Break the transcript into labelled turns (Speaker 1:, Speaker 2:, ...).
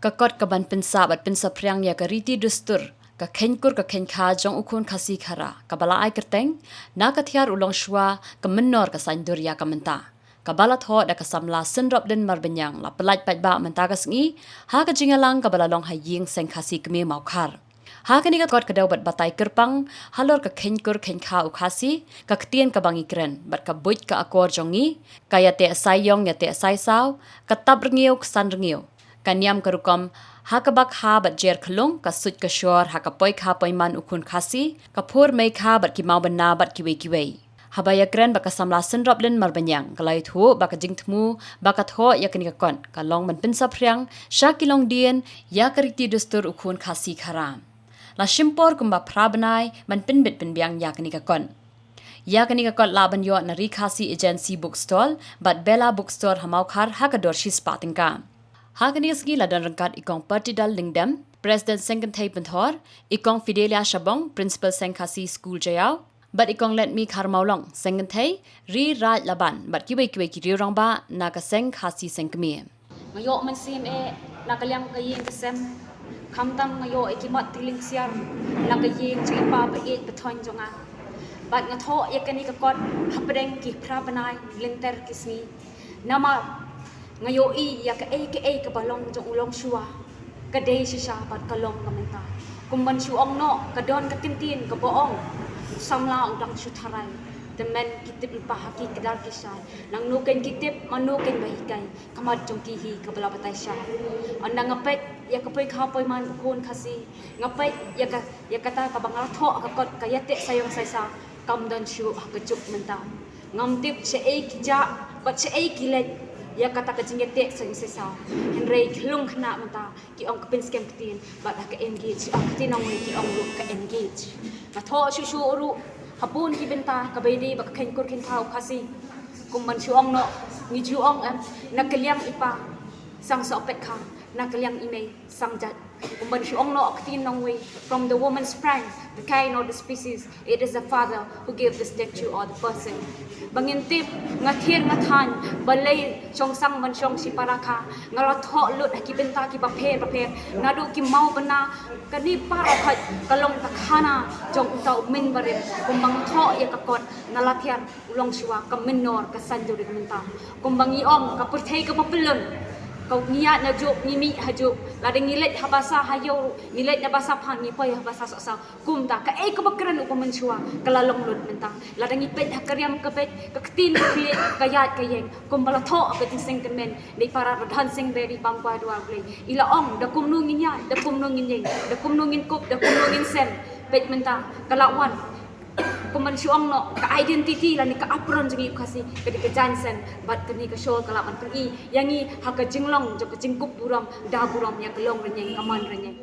Speaker 1: Kakot kaban pensa bat pensa priang ya kariti dustur ka kenkur ka kenka jong ukun kasi khara kabala ai kerteng na ka Thiar Longshuwa ka Mynnor ka Saindur ya ka Mynta kabala tho da ka samla sendrop den marbenyang la pelaj pat ba menta ka sngi ha ka jingalang kabala long haying seng kasi keme maukar ha ka ni ka kot ka dau bat batai kerpang halor ka kenkur kenka ukasi ka ktien ka bangi kren bat ka buit ka akor jongi kaya te sayong ya te sai saw ka tab rengiu san rengiu kanyam karukom hakabak ha bat jer khlung ka sut ka shor hakapoi kha poiman ukun khasi ka phur mai kha bat ki mau bana bat ki wei habaya kren baka samla sendrop len marbanyang kalai thu baka jingthmu baka tho yakni ka kon ka long man pinsa phriang sha kilong dien ya kariti dustur ukun khasi kharam la shimpor kumba phrabnai man pinbit pinbyang yakni ka kon yakni ka kon laban yo na rikhasi agency bookstall bat bella bookstore hamau khar hakador shis patingka Hakani ski ladan rangkat ikong partidal lingdam, President Sengkantay Penthor, ikong Fidelia Shabong, Principal Sengkasi School Jayao, but ikong let me karmaulong, Sengkantay, ri raj laban, but kiwe ki riurang ba, naka Sengkasi Sengkami.
Speaker 2: Ngayo man sim nakalyang kayeng kasem, kamtam ngayo ikimat tiling siar, nakayeng chipa pa beton jonga. But ngato yakani kakot, hapadeng ki prabanay, linter kisni, nama ngayo ya ka balong jong Longshuwa ka day siya pat kalong ka Mynta kumban syuong no ka don ka tintin ka boong samla udang syutharay temen kitip bahaki kedar kisay nang nuken kitip manuken bahikay kamad jong kihi ka balabatay siya andang ngapet ya ka poy kapoy man kun kasi ngapet ya kata ka bangatho ka kot kayate sayong saysa kamdan syu ka juk Mynta ngamtip se kija bat se kilet ya kata kejingete sesa henry klung khna mata ki ong kapin scam ktin bat ka engage aktin ong ki ong lu ka engage ma tho shu ru hapun ki benta ka beidi ba khen kur khen thau khasi kumman shu ong no ni ju ong nakaliang ipa sang so pet kha nakaliang ime sang jat kumban shu ong no aktin ong way from the woman's prime the kind or the species it is the father who gave the statue or the person bangintip ngathir ngathan balay chong sang man chong si paraka ngala tho lut ki benta ki baphe nadu ki mau bana kani para khat kalong takhana jong tau min bare kumbang tho ya ka kot nala Thiar Longshuwa ka Mynnor ka Saindur ka Mynta kumbang i ong ka purthei ka mapelon kau niat na juk nimi hajuk ladeng nilet habasa hayo nilet na basa phang ni pai habasa sa kumta ka ka bakran upaman chua kalalong lut Mynta ladeng ipet hakariam ka pet ka ktin kle ka yat ka yeng kumbala tho ka tiseng kemen ni para radhan sing beri pangwa dua ble ila ong da kumnungin ya da kumnungin yeng da kumnungin kup da kumnungin sem pet Mynta kalawan kuman syuang no ka identity lan ka apron jeng kasi ka jansen bat kani ka show kala man pergi yangi ha ka jinglong jo ka jingkup buram da buram ya kelong renyeng kaman renyeng